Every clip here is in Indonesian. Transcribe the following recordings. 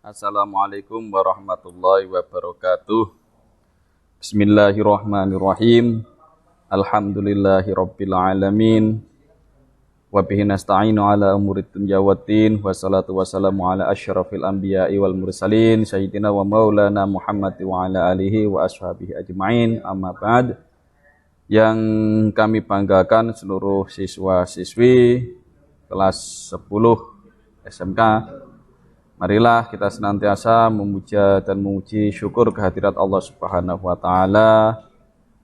Assalamualaikum warahmatullahi wabarakatuh. Bismillahirrahmanirrahim. Alhamdulillahi rabbil alamin. Wa bihi nasta'inu ala umurid dunya waddin. Wassalatu wassalamu ala asyrafil anbiya'i wal mursalin sayyidina wa maulana Muhammad wa ala alihi wa ashabihi ajma'in. Amma ba'd. Yang kami banggakan seluruh siswa-siswi kelas 10 SMK, marilah kita senantiasa memuja dan memuji syukur kehadirat Allah Subhanahu wa taala,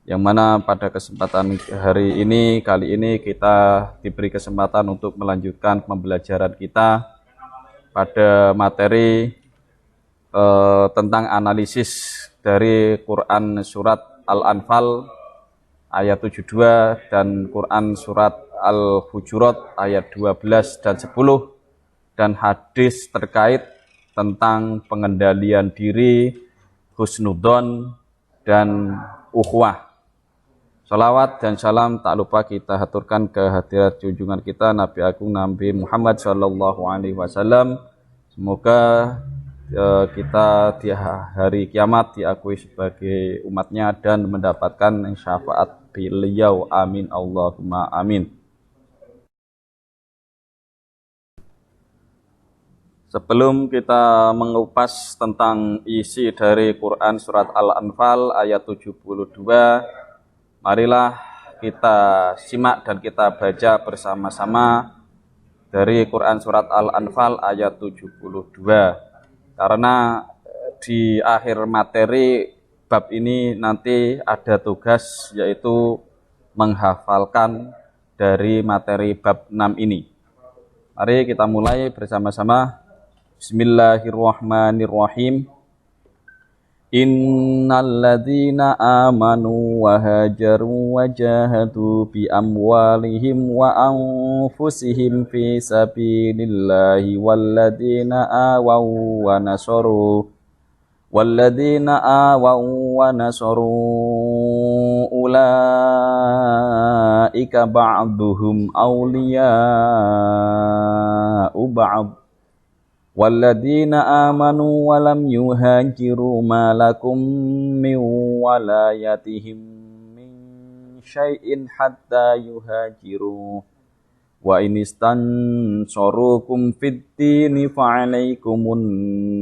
yang mana pada kesempatan hari ini kali ini kita diberi kesempatan untuk melanjutkan pembelajaran kita pada materi tentang analisis dari Quran surat Al-Anfal ayat 72 dan Quran surat Al-Hujurat ayat 12 dan 10, dan hadis terkait tentang pengendalian diri, husnudzon, dan ukhuwah. Salawat dan salam tak lupa kita haturkan ke hadirat junjungan kita Nabi Agung Nabi Muhammad SAW. Semoga kita di hari kiamat diakui sebagai umatnya dan mendapatkan syafaat beliau. Amin Allahumma amin. Sebelum kita mengupas tentang isi dari Quran surat Al-Anfal ayat 72, marilah kita simak dan kita baca bersama-sama dari Quran surat Al-Anfal ayat 72. Karena di akhir materi bab ini nanti ada tugas, yaitu menghafalkan dari materi bab 6 ini. Mari kita mulai bersama-sama. Bismillahirrahmanirrahim. Innal ladzina amanu wa hajaru wa jahadu bi amwalihim wa anfusihim fi sabilillahi walladzina awaw wa nasaru ulaika ba'duhum awliya'u ba'd. Walladzina amanu wa lam yuhajiru ma lakum min walayatihim min syai'in hatta yuhajiru wa in istansarukum fid dini fa'alaikumun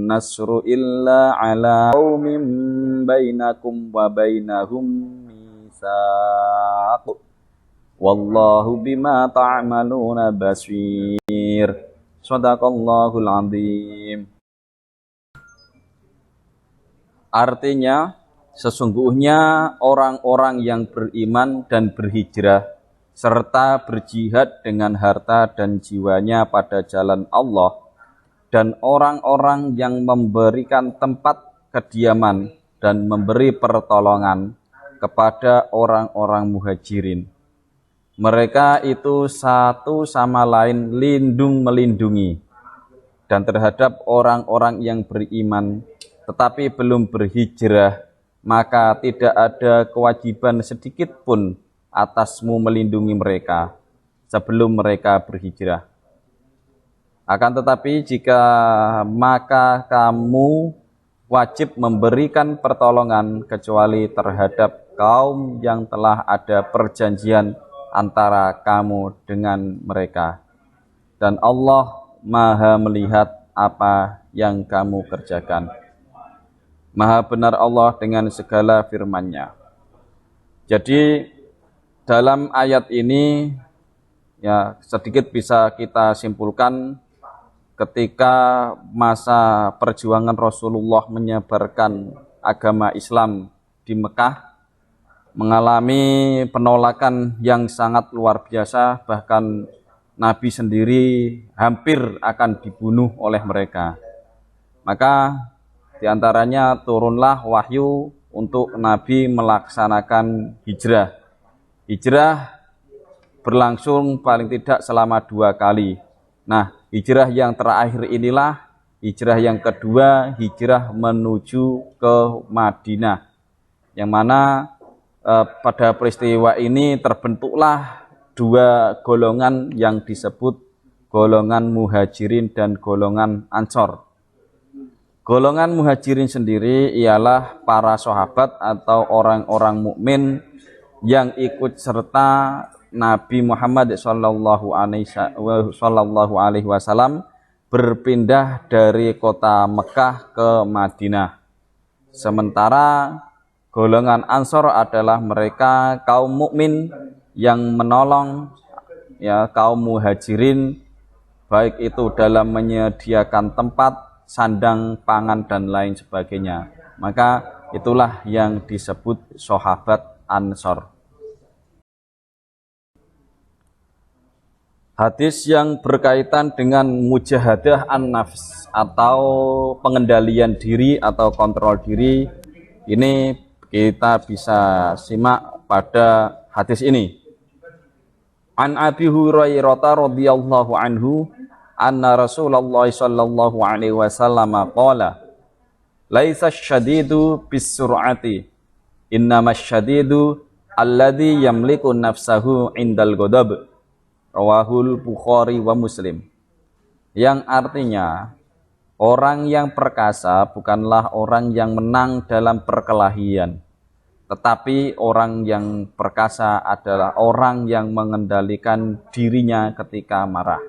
nasru illa ala qaumin bainakum wa bainahum mitsaq wallahu bima ta'maluna basir. Shadaqallahul azim. Artinya, sesungguhnya orang-orang yang beriman dan berhijrah serta berjihad dengan harta dan jiwanya pada jalan Allah, dan orang-orang yang memberikan tempat kediaman dan memberi pertolongan kepada orang-orang muhajirin, mereka itu satu sama lain lindung melindungi. Dan terhadap orang-orang yang beriman tetapi belum berhijrah, maka tidak ada kewajiban sedikit pun atasmu melindungi mereka sebelum mereka berhijrah. Akan tetapi jika maka kamu wajib memberikan pertolongan kecuali terhadap kaum yang telah ada perjanjian antara kamu dengan mereka, dan Allah Maha melihat apa yang kamu kerjakan. Maha benar Allah dengan segala firman-Nya. Jadi dalam ayat ini ya sedikit bisa kita simpulkan, ketika masa perjuangan Rasulullah menyebarkan agama Islam di Mekah mengalami penolakan yang sangat luar biasa, bahkan Nabi sendiri hampir akan dibunuh oleh mereka. Maka diantaranya turunlah wahyu untuk Nabi melaksanakan hijrah. Hijrah berlangsung paling tidak selama 2 kali. Nah, hijrah yang terakhir inilah hijrah yang kedua, hijrah menuju ke Madinah, yang mana pada peristiwa ini terbentuklah 2 golongan yang disebut golongan muhajirin dan golongan ansor. Golongan muhajirin sendiri ialah para sahabat atau orang-orang mukmin yang ikut serta Nabi Muhammad sallallahu alaihi wasallam berpindah dari kota Mekah ke Madinah. Sementara golongan Ansor adalah mereka kaum mukmin yang menolong kaum muhajirin, baik itu dalam menyediakan tempat, sandang, pangan, dan lain sebagainya. Maka itulah yang disebut sahabat Ansor. Hadis yang berkaitan dengan mujahadah an-nafs atau pengendalian diri atau kontrol diri, ini kita bisa simak pada hadis ini. An Abi Hurairah radhiyallahu anhu anna Rasulullah sallallahu alaihi wasallam qala laisa syadidu bisur'ati innamas syadidu alladhi yamliku nafsahu indal ghadab. Rawahul Bukhari wa Muslim. Yang artinya orang yang perkasa bukanlah orang yang menang dalam perkelahian, tetapi orang yang perkasa adalah orang yang mengendalikan dirinya ketika marah.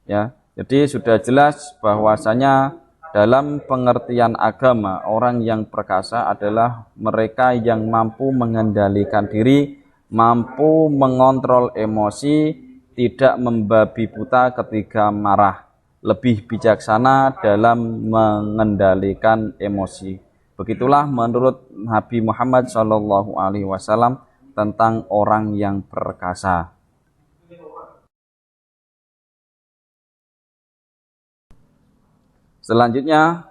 Ya, jadi sudah jelas bahwasanya dalam pengertian agama orang yang perkasa adalah mereka yang mampu mengendalikan diri, mampu mengontrol emosi, tidak membabi buta ketika marah, lebih bijaksana dalam mengendalikan emosi. Begitulah menurut Nabi Muhammad SAW tentang orang yang perkasa. Selanjutnya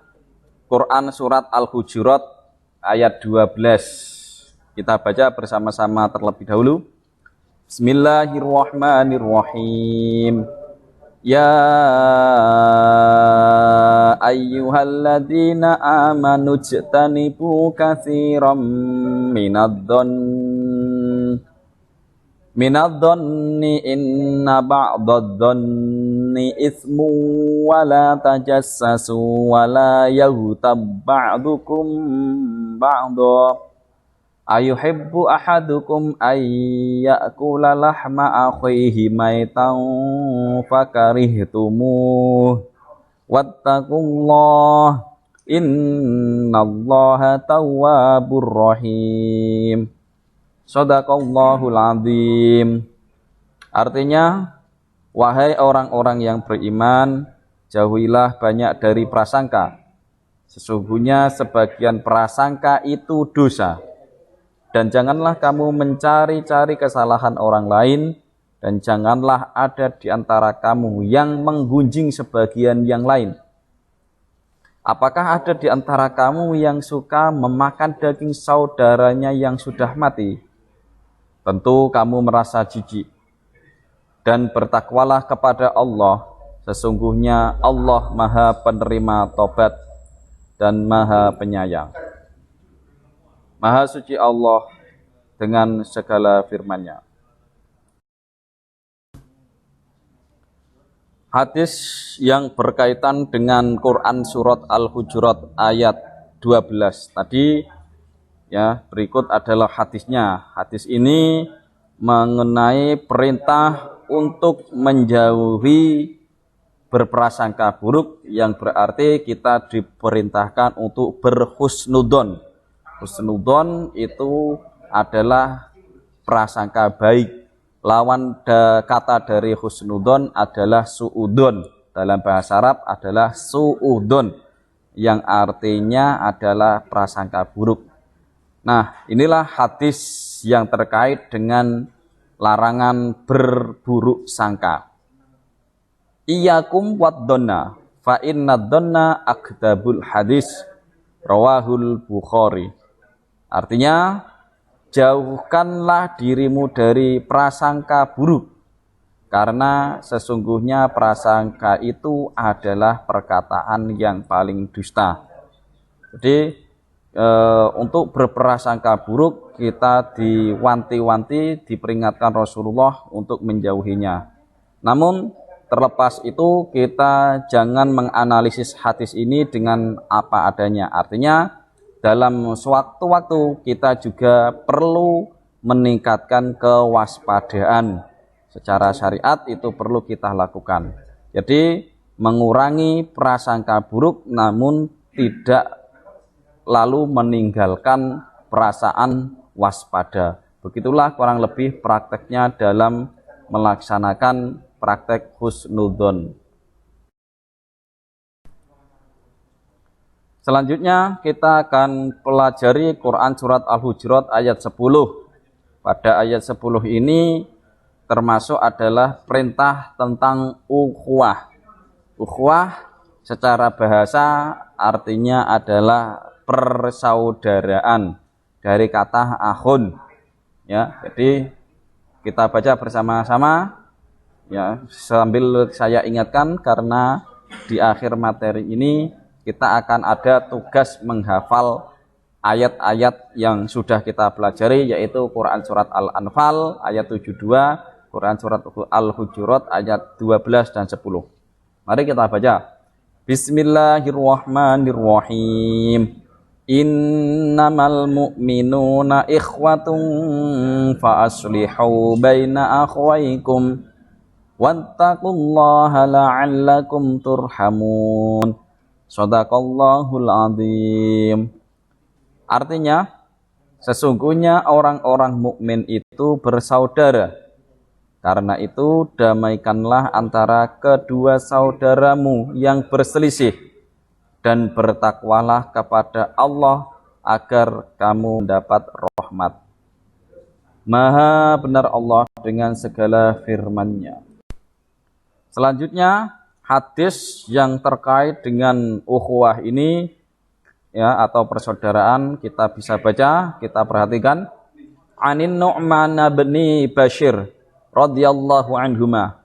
Quran surat Al-Hujurat ayat 12. Kita baca bersama-sama terlebih dahulu. Bismillahirrahmanirrahim. Ya ayyuhalladzina amanu jtanibu katsiran minadh-dhanni inna ba'dadh-dhanni itsmu wa la tajassasu wa la yaghtab ba'dukum ba'dha ayuhibbu ahadukum ay ya'kula lahma akhihi maitan fakarihtumuh wattaqullah innallaha tawwabur rahim. Shadaqallahul azim. Artinya, wahai orang-orang yang beriman, jauhilah banyak dari prasangka. Sesungguhnya sebagian prasangka itu dosa. Dan janganlah kamu mencari-cari kesalahan orang lain, dan janganlah ada di antara kamu yang menggunjing sebagian yang lain. Apakah ada di antara kamu yang suka memakan daging saudaranya yang sudah mati? Tentu kamu merasa jijik. Dan bertakwalah kepada Allah, sesungguhnya Allah Maha Penerima Tobat dan Maha Penyayang. Maha suci Allah dengan segala firman-Nya. Hadis yang berkaitan dengan Quran surat Al-Hujurat ayat 12 tadi, ya, berikut adalah hadisnya. Hadis ini mengenai perintah untuk menjauhi berprasangka buruk, yang berarti kita diperintahkan untuk berhusnudon. Husnudon itu adalah prasangka baik. Lawan kata dari husnudon adalah suudon. Dalam bahasa Arab adalah suudon, yang artinya adalah prasangka buruk. Nah, inilah hadis yang terkait dengan larangan berburuk sangka. Iyyakum wad-dhanna fa innad-dhanna akdzabul hadis. Rawahul Bukhari. Artinya, jauhkanlah dirimu dari prasangka buruk, karena sesungguhnya prasangka itu adalah perkataan yang paling dusta. Jadi untuk berprasangka buruk kita diwanti-wanti, diperingatkan Rasulullah untuk menjauhinya. Namun terlepas itu kita jangan menganalisis hadis ini dengan apa adanya. Artinya dalam sewaktu-waktu kita juga perlu meningkatkan kewaspadaan. Secara syariat itu perlu kita lakukan. Jadi mengurangi prasangka buruk namun tidak lalu meninggalkan perasaan waspada. Begitulah kurang lebih prakteknya dalam melaksanakan praktek husnudzon. Selanjutnya kita akan pelajari Quran surat Al-Hujurat ayat 10. Pada ayat 10 ini termasuk adalah perintah tentang ukhuwah. Ukhuwah secara bahasa artinya adalah persaudaraan dari kata akhun. Ya, jadi kita baca bersama-sama ya, sambil saya ingatkan karena di akhir materi ini kita akan ada tugas menghafal ayat-ayat yang sudah kita pelajari, yaitu Quran surat Al-Anfal ayat 72, Quran surat Al-Hujurat ayat 12 dan 10. Mari kita baca. Bismillahirrahmanirrahim. Innamal mu'minuna ikhwatun fa aslihu baina akhwaykum wattaqullaha la'allakum turhamun. Shadaqallahul azim. Artinya, sesungguhnya orang-orang mukmin itu bersaudara. Karena itu damaikanlah antara kedua saudaramu yang berselisih, dan bertakwalah kepada Allah agar kamu mendapat rahmat. Maha benar Allah dengan segala firman-Nya. Selanjutnya hadis yang terkait dengan ukhuwah ini ya, atau persaudaraan, kita bisa baca, kita perhatikan. Anin Nu'man bin Bashir radhiyallahu anhuma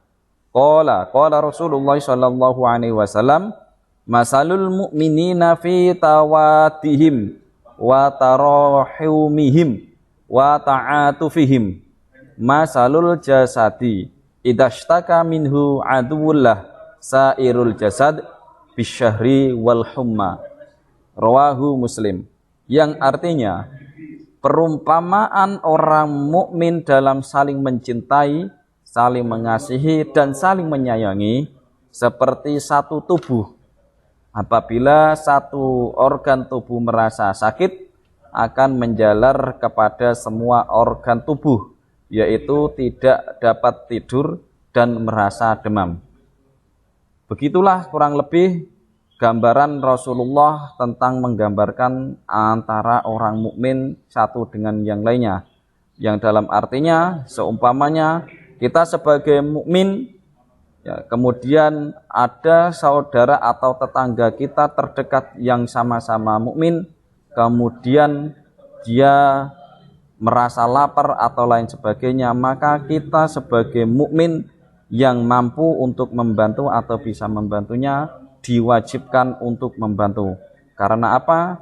qala Rasulullah sallallahu alaihi wasallam masalul mu'minina fi tawadihim wa tarahumihim wa ta'atufihim masalul jasadi idashtaka minhu aduwullah sairul jasad bisyahri wal humma. Rawahu Muslim. Yang artinya perumpamaan orang mukmin dalam saling mencintai, saling mengasihi dan saling menyayangi seperti satu tubuh. Apabila satu organ tubuh merasa sakit, akan menjalar kepada semua organ tubuh, yaitu tidak dapat tidur dan merasa demam. Begitulah kurang lebih gambaran Rasulullah tentang menggambarkan antara orang mukmin satu dengan yang lainnya. Yang dalam artinya seumpamanya kita sebagai mukmin ya, kemudian ada saudara atau tetangga kita terdekat yang sama-sama mukmin, kemudian dia merasa lapar atau lain sebagainya, maka kita sebagai mukmin yang mampu untuk membantu atau bisa membantunya diwajibkan untuk membantu. Karena apa?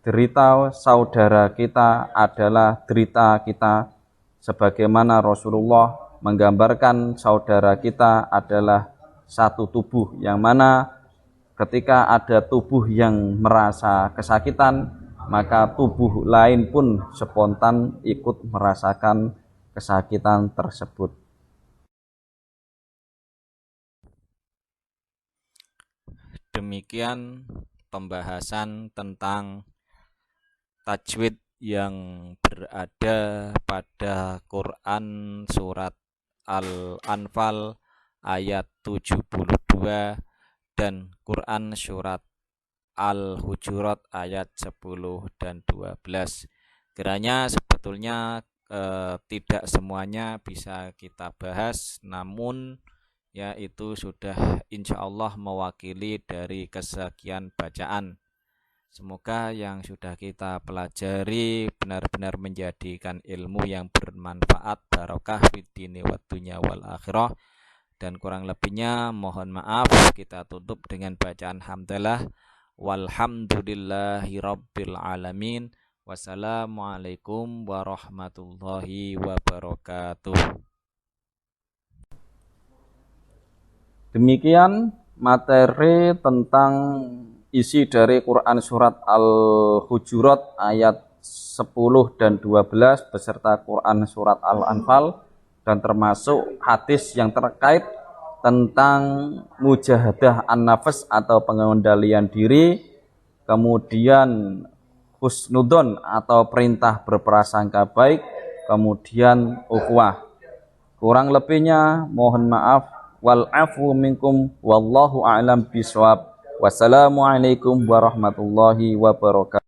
Derita saudara kita adalah derita kita, sebagaimana Rasulullah menggambarkan saudara kita adalah satu tubuh, yang mana ketika ada tubuh yang merasa kesakitan, maka tubuh lain pun spontan ikut merasakan kesakitan tersebut. Demikian pembahasan tentang tajwid yang berada pada Quran surat Al-Anfal ayat 72 dan Quran surat Al-Hujurat ayat 10 dan 12. Kiranya sebetulnya tidak semuanya bisa kita bahas, namun ya itu sudah insya Allah mewakili dari kesekian bacaan. Semoga yang sudah kita pelajari benar-benar menjadikan ilmu yang bermanfaat, barokah fid dini wad dunya wal akhirah. Dan kurang lebihnya mohon maaf. Kita tutup dengan bacaan hamdalah walhamdulillahi rabbil alamin. Wassalamualaikum warahmatullahi wabarakatuh. Demikian materi tentang isi dari Quran surat Al-Hujurat ayat 10 dan 12 beserta Quran surat Al-Anfal, dan termasuk hadis yang terkait tentang mujahadah an-nafs atau pengendalian diri, kemudian husnudon atau perintah berprasangka baik, kemudian ukhuwah. Kurang lebihnya mohon maaf. Wal afu minkum wallahu a'lam bishawab. Wassalamualaikum warahmatullahi wabarakatuh.